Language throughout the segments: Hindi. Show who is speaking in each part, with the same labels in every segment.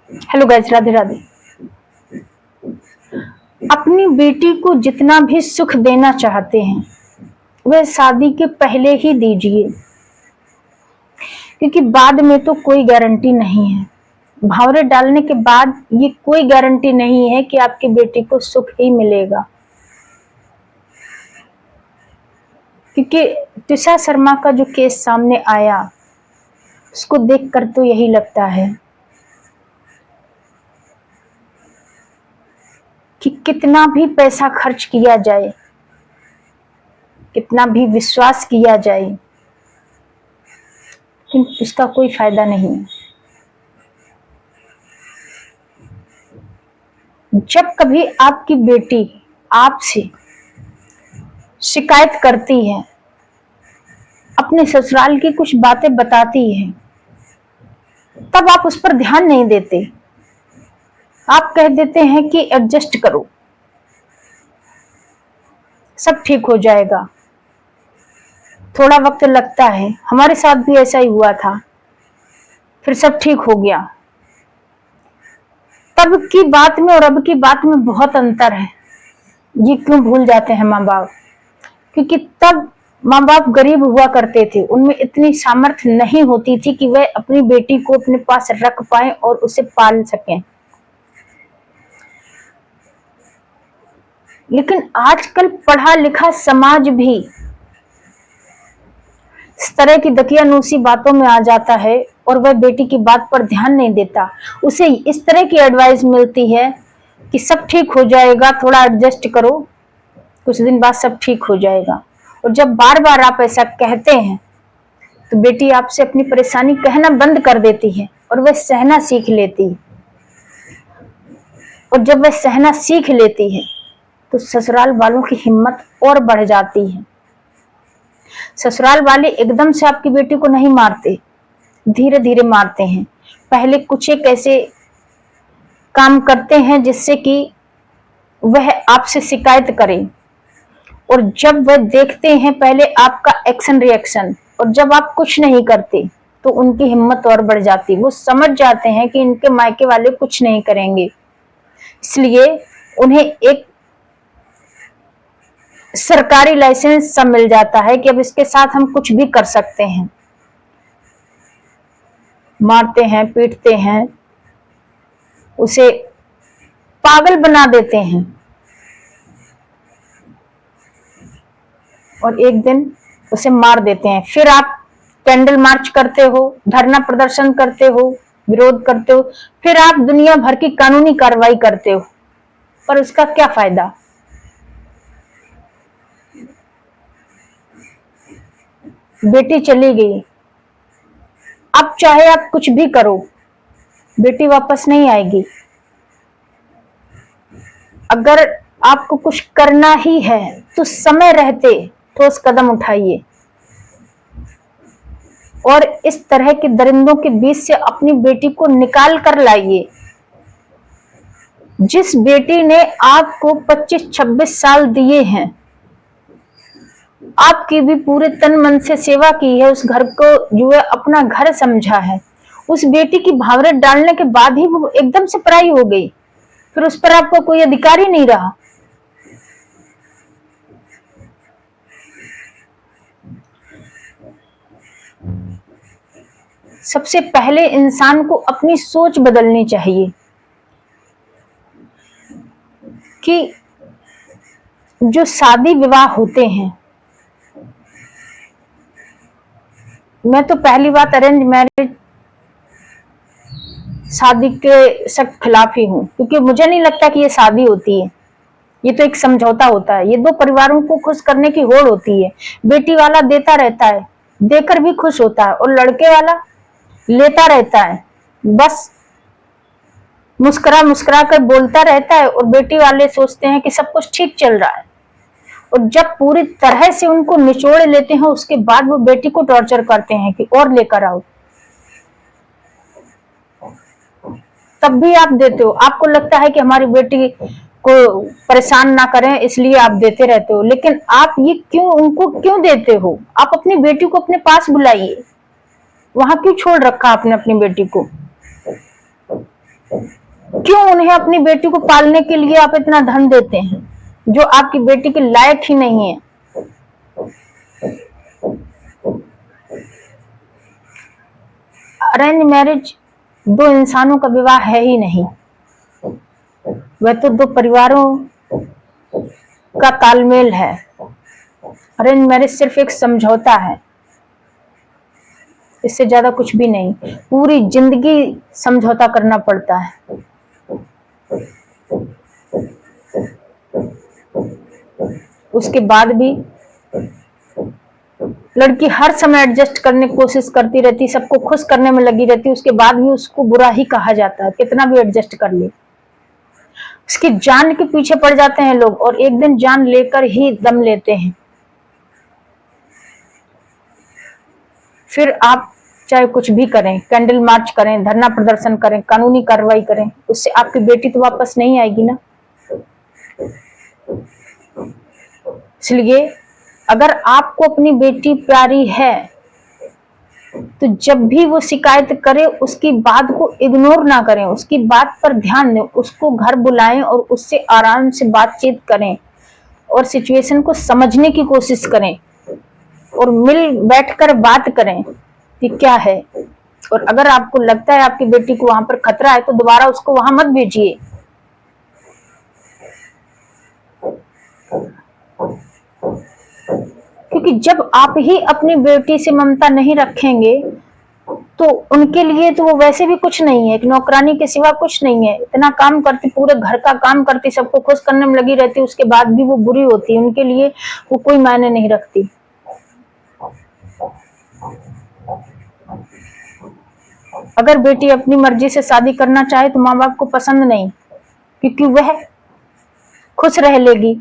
Speaker 1: Hello guys, Radhe Radhe. अपनी बेटी को जितना भी सुख देना चाहते हैं वह शादी के पहले ही दीजिए, क्योंकि बाद में तो कोई गारंटी नहीं है। भावरे डालने के बाद ये कोई गारंटी नहीं है कि आपकी बेटी को सुख ही मिलेगा। क्योंकि तुषार शर्मा का जो केस सामने आया उसको देखकर तो यही लगता है कि कितना भी पैसा खर्च किया जाए, कितना भी विश्वास किया जाए, लेकिन उसका कोई फायदा नहीं है। जब कभी आपकी बेटी आपसे शिकायत करती है, अपने ससुराल की कुछ बातें बताती है, तब आप उस पर ध्यान नहीं देते। आप कह देते हैं कि एडजस्ट करो, सब ठीक हो जाएगा। थोड़ा वक्त लगता है, हमारे साथ भी ऐसा ही हुआ था, फिर सब ठीक हो गया। तब की बात में और अब की बात में बहुत अंतर है। ये क्यों भूल जाते हैं माँ बाप? क्योंकि तब माँ बाप गरीब हुआ करते थे, उनमें इतनी सामर्थ्य नहीं होती थी कि वह अपनी बेटी को अपने पास रख पाए और उसे पाल सकें। लेकिन आजकल पढ़ा लिखा समाज भी इस तरह की दकियानूसी बातों में आ जाता है और वह बेटी की बात पर ध्यान नहीं देता। उसे इस तरह की एडवाइस मिलती है कि सब ठीक हो जाएगा, थोड़ा एडजस्ट करो, कुछ दिन बाद सब ठीक हो जाएगा। और जब बार बार आप ऐसा कहते हैं तो बेटी आपसे अपनी परेशानी कहना बंद कर देती है और वह सहना सीख लेती है। और जब वह सहना सीख लेती है तो ससुराल वालों की हिम्मत और बढ़ जाती है। ससुराल वाले एकदम से आपकी बेटी को नहीं मारते, धीरे धीरे मारते हैं। पहले कुछ एक ऐसे काम करते हैं जिससे कि वह आपसे शिकायत करे, और जब वह देखते हैं पहले आपका एक्शन रिएक्शन, और जब आप कुछ नहीं करते तो उनकी हिम्मत और बढ़ जाती। वो समझ जाते हैं कि इनके मायके वाले कुछ नहीं करेंगे, इसलिए उन्हें एक सरकारी लाइसेंस सब मिल जाता है कि अब इसके साथ हम कुछ भी कर सकते हैं। मारते हैं, पीटते हैं, उसे पागल बना देते हैं, और एक दिन उसे मार देते हैं। फिर आप कैंडल मार्च करते हो, धरना प्रदर्शन करते हो, विरोध करते हो, फिर आप दुनिया भर की कानूनी कार्रवाई करते हो, पर उसका क्या फायदा? बेटी चली गई, अब चाहे आप कुछ भी करो, बेटी वापस नहीं आएगी। अगर आपको कुछ करना ही है तो समय रहते ठोस कदम उठाइए और इस तरह के दरिंदों के बीच से अपनी बेटी को निकाल कर लाइए। जिस बेटी ने आपको 25-26 साल दिए हैं, आपकी भी पूरे तन मन से सेवा की है, उस घर को जो है अपना घर समझा है, उस बेटी की भावरे डालने के बाद ही वो एकदम से पराई हो गई, फिर उस पर आपको कोई अधिकार ही नहीं रहा। सबसे पहले इंसान को अपनी सोच बदलनी चाहिए कि जो शादी विवाह होते हैं, मैं तो पहली बात अरेंज मैरिज शादी के सख्त खिलाफ ही हूं, क्योंकि मुझे नहीं लगता कि ये शादी होती है, ये तो एक समझौता होता है। ये दो परिवारों को खुश करने की होड़ होती है। बेटी वाला देता रहता है, देकर भी खुश होता है, और लड़के वाला लेता रहता है, बस मुस्कुरा मुस्कुरा कर बोलता रहता है, और बेटी वाले सोचते हैं कि सब कुछ ठीक चल रहा है। और जब पूरी तरह से उनको निचोड़ लेते हैं उसके बाद वो बेटी को टॉर्चर करते हैं कि और लेकर आओ, तब भी आप देते हो। आपको लगता है कि हमारी बेटी को परेशान ना करें इसलिए आप देते रहते हो, लेकिन आप ये क्यों उनको क्यों देते हो? आप अपनी बेटी को अपने पास बुलाइए, वहां क्यों छोड़ रखा आपने अपनी बेटी को? क्यों उन्हें अपनी बेटी को पालने के लिए आप इतना धन देते हैं जो आपकी बेटी के लायक ही नहीं है? अरेंज मैरिज दो इंसानों का विवाह है ही नहीं, वह तो दो परिवारों का तालमेल है। अरेंज मैरिज सिर्फ एक समझौता है, इससे ज्यादा कुछ भी नहीं। पूरी जिंदगी समझौता करना पड़ता है। उसके बाद भी लड़की हर समय एडजस्ट करने की कोशिश करती रहती, सबको खुश करने में लगी रहती, उसके बाद भी उसको बुरा ही कहा जाता है, कितना भी एडजस्ट कर ले। उसकी जान के पीछे पड़ जाते हैं लोग और एक दिन जान लेकर ही दम लेते हैं। फिर आप चाहे कुछ भी करें, कैंडल मार्च करें, धरना प्रदर्शन करें, कानूनी कार्रवाई करें, उससे आपकी बेटी तो वापस नहीं आएगी ना। इसलिए अगर आपको अपनी बेटी प्यारी है तो जब भी वो शिकायत करे उसकी बात को इग्नोर ना करें, उसकी बात पर ध्यान दें, उसको घर बुलाएं और उससे आराम से बातचीत करें और सिचुएशन को समझने की कोशिश करें और मिल बैठकर बात करें कि क्या है। और अगर आपको लगता है आपकी बेटी को वहां पर खतरा है तो दोबारा उसको वहां मत भेजिए। क्योंकि जब आप ही अपनी बेटी से ममता नहीं रखेंगे तो उनके लिए तो वो वैसे भी कुछ नहीं है, एक नौकरानी के सिवा कुछ नहीं है। इतना काम करती, पूरे घर का काम करती, सबको खुश करने में लगी रहती, उसके बाद भी वो बुरी होती है, उनके लिए वो कोई मायने नहीं रखती। अगर बेटी अपनी मर्जी से शादी करना चाहे तो माँ बाप को पसंद नहीं, क्योंकि वह खुश रह लेगी।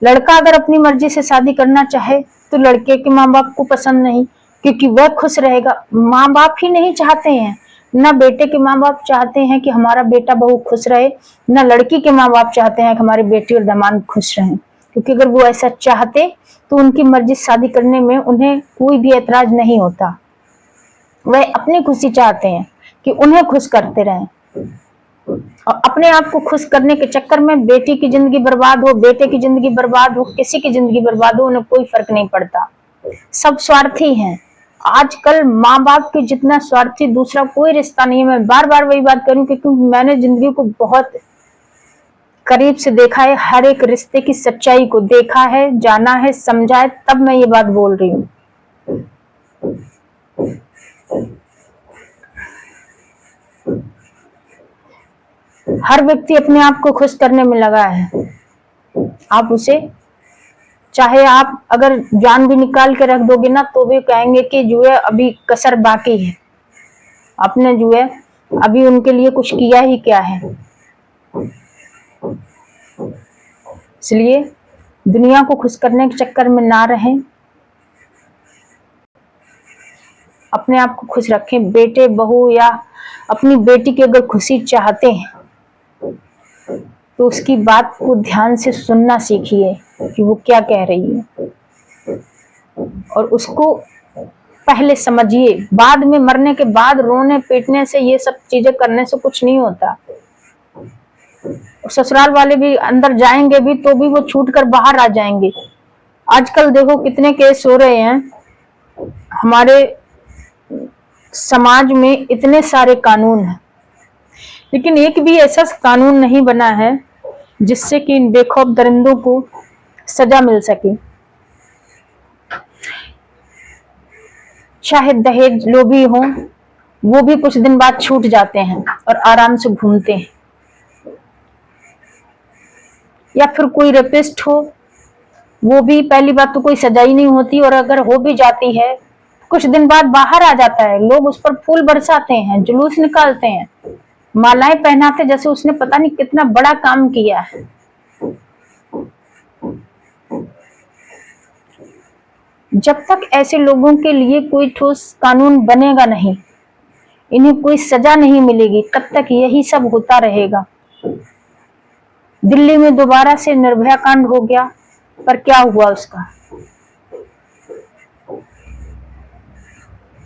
Speaker 1: लड़का अगर अपनी मर्जी से शादी करना चाहे तो लड़के के माँ बाप को पसंद नहीं, क्योंकि वह खुश रहेगा। माँ बाप ही नहीं चाहते हैं, ना बेटे के माँ बाप चाहते हैं कि हमारा बेटा बहू खुश रहे, ना लड़की के माँ बाप चाहते हैं कि हमारी बेटी और दामाद खुश रहें। क्योंकि अगर वो ऐसा चाहते तो उनकी मर्जी से शादी करने में उन्हें कोई भी ऐतराज नहीं होता। वह अपनी खुशी चाहते हैं कि उन्हें खुश करते रहें, और अपने आप को खुश करने के चक्कर में बेटी की जिंदगी बर्बाद हो, बेटे की जिंदगी बर्बाद हो, किसी की जिंदगी बर्बाद हो, उन्हें कोई फर्क नहीं पड़ता। सब स्वार्थी हैं। आजकल माँ बाप के जितना स्वार्थी दूसरा कोई रिश्ता नहीं है। मैं बार बार वही बात करूं क्योंकि मैंने जिंदगी को बहुत करीब से देखा है, हर एक रिश्ते की सच्चाई को देखा है, जाना है, समझा है, तब मैं ये बात बोल रही हूँ। हर व्यक्ति अपने आप को खुश करने में लगा है। आप उसे, चाहे आप अगर जान भी निकाल के रख दोगे ना तो भी कहेंगे कि जो है अभी कसर बाकी है, आपने जो है अभी उनके लिए कुछ किया ही क्या है। इसलिए दुनिया को खुश करने के चक्कर में ना रहें, अपने आप को खुश रखें। बेटे बहू या अपनी बेटी की अगर खुशी चाहते हैं तो उसकी बात को ध्यान से सुनना सीखिए कि वो क्या कह रही है, और उसको पहले समझिए। बाद में मरने के बाद रोने पीटने से, ये सब चीजें करने से कुछ नहीं होता। ससुराल वाले भी अंदर जाएंगे भी तो भी वो छूट कर बाहर आ जाएंगे। आजकल देखो कितने केस हो रहे हैं। हमारे समाज में इतने सारे कानून हैं, लेकिन एक भी ऐसा कानून नहीं बना है जिससे कि इन बेखौफ दरिंदों को सजा मिल सके। चाहे दहेज लोभी हो, वो भी कुछ दिन बाद छूट जाते हैं और आराम से घूमते हैं। या फिर कोई रेपिस्ट हो, वो भी पहली बात तो कोई सजा ही नहीं होती, और अगर हो भी जाती है कुछ दिन बाद बाहर आ जाता है। लोग उस पर फूल बरसाते हैं, जुलूस निकालते हैं, मालाएं पहनाते, जैसे उसने पता नहीं कितना बड़ा काम किया है। जब तक ऐसे लोगों के लिए कोई ठोस कानून बनेगा नहीं, इन्हें कोई सजा नहीं मिलेगी, तब तक यही सब होता रहेगा। दिल्ली में दोबारा से निर्भया कांड हो गया, पर क्या हुआ उसका?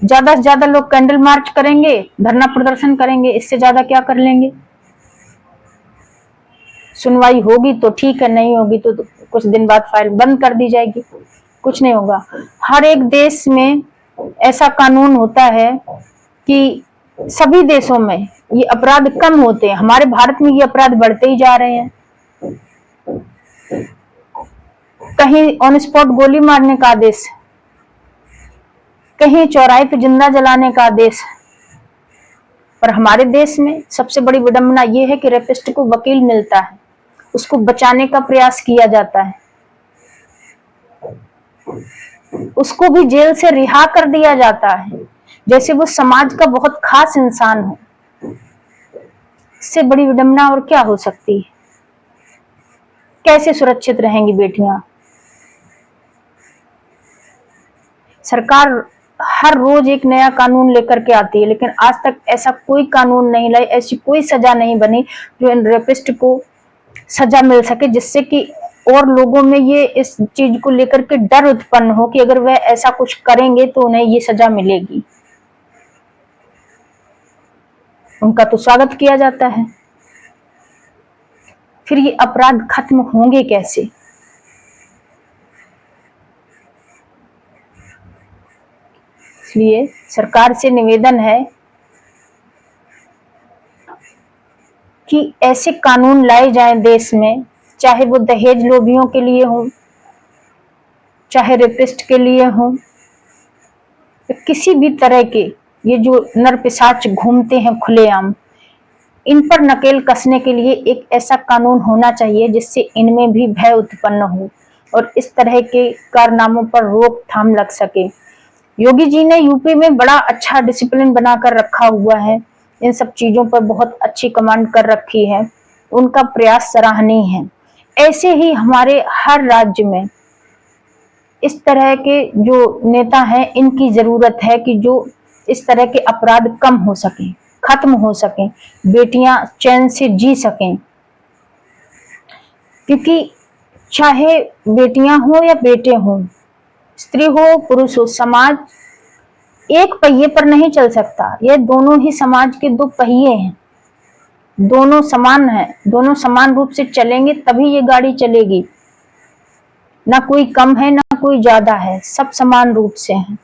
Speaker 1: ज्यादा से ज्यादा लोग कैंडल मार्च करेंगे, धरना प्रदर्शन करेंगे, इससे ज्यादा क्या कर लेंगे? सुनवाई होगी तो ठीक है, नहीं होगी तो कुछ दिन बाद फाइल बंद कर दी जाएगी, कुछ नहीं होगा। हर एक देश में ऐसा कानून होता है कि सभी देशों में ये अपराध कम होते हैं, हमारे भारत में ये अपराध बढ़ते ही जा रहे हैं। कहीं ऑन स्पॉट गोली मारने का आदेश, कहीं चौराहे पे जिंदा जलाने का आदेश। पर हमारे देश में सबसे बड़ी विडंबना यह है कि रेपिस्ट को वकील मिलता है, उसको बचाने का प्रयास किया जाता है, उसको भी जेल से रिहा कर दिया जाता है जैसे वो समाज का बहुत खास इंसान हो। इससे बड़ी विडंबना और क्या हो सकती है? कैसे सुरक्षित रहेंगी बेटियां? सरकार हर रोज एक नया कानून लेकर के आती है, लेकिन आज तक ऐसा कोई कानून नहीं लाई, ऐसी कोई सजा नहीं बनी जो इन रेपिस्ट को सजा मिल सके, जिससे कि और लोगों में ये इस चीज को लेकर के डर उत्पन्न हो कि अगर वह ऐसा कुछ करेंगे तो उन्हें ये सजा मिलेगी। उनका तो स्वागत किया जाता है, फिर ये अपराध खत्म होंगे कैसे? इसलिए सरकार से निवेदन है कि ऐसे कानून लाए जाएं देश में, चाहे वो दहेज लोभियों के लिए हो, चाहे रेपिस्ट के लिए हो, किसी भी तरह के ये जो नर पिशाच घूमते हैं खुलेआम, इन पर नकेल कसने के लिए एक ऐसा कानून होना चाहिए जिससे इनमें भी भय उत्पन्न हो और इस तरह के कारनामों पर रोकथाम लग सके। योगी जी ने यूपी में बड़ा अच्छा डिसिप्लिन बनाकर रखा हुआ है, इन सब चीजों पर बहुत अच्छी कमांड कर रखी है, उनका प्रयास सराहनीय है। ऐसे ही हमारे हर राज्य में इस तरह के जो नेता हैं, इनकी जरूरत है कि जो इस तरह के अपराध कम हो सके, खत्म हो सके, बेटियां चैन से जी सकें। क्योंकि चाहे बेटियां हो या बेटे हो, स्त्री हो पुरुष हो, समाज एक पहिए पर नहीं चल सकता। ये दोनों ही समाज के दो पहिए हैं, दोनों समान हैं, दोनों समान रूप से चलेंगे तभी ये गाड़ी चलेगी। ना कोई कम है ना कोई ज्यादा है, सब समान रूप से हैं।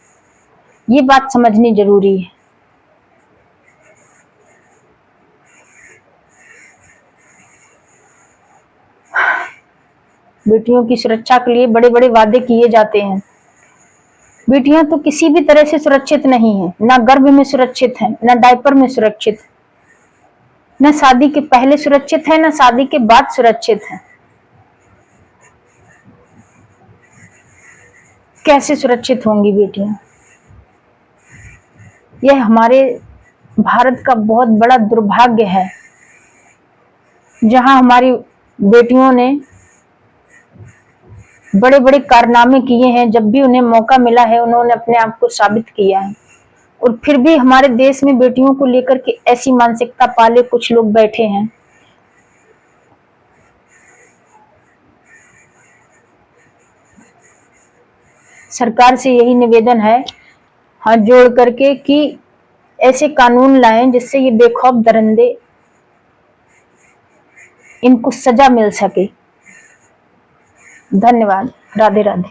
Speaker 1: ये बात समझनी जरूरी है। बेटियों की सुरक्षा के लिए बड़े बड़े वादे किए जाते हैं। बेटियां तो किसी भी तरह से सुरक्षित नहीं है, ना गर्भ में सुरक्षित है, ना डायपर में सुरक्षित है, ना शादी के पहले सुरक्षित है, ना शादी के बाद सुरक्षित है। कैसे सुरक्षित होंगी बेटियां? यह हमारे भारत का बहुत बड़ा दुर्भाग्य है, जहां हमारी बेटियों ने बड़े बड़े कारनामे किए हैं। जब भी उन्हें मौका मिला है उन्होंने अपने आप को साबित किया है, और फिर भी हमारे देश में बेटियों को लेकर के ऐसी मानसिकता पाले कुछ लोग बैठे हैं। सरकार से यही निवेदन है हाथ जोड़ करके कि ऐसे कानून लाएं जिससे ये बेखौफ दरिंदे, इनको सजा मिल सके। धन्यवाद। राधे राधे।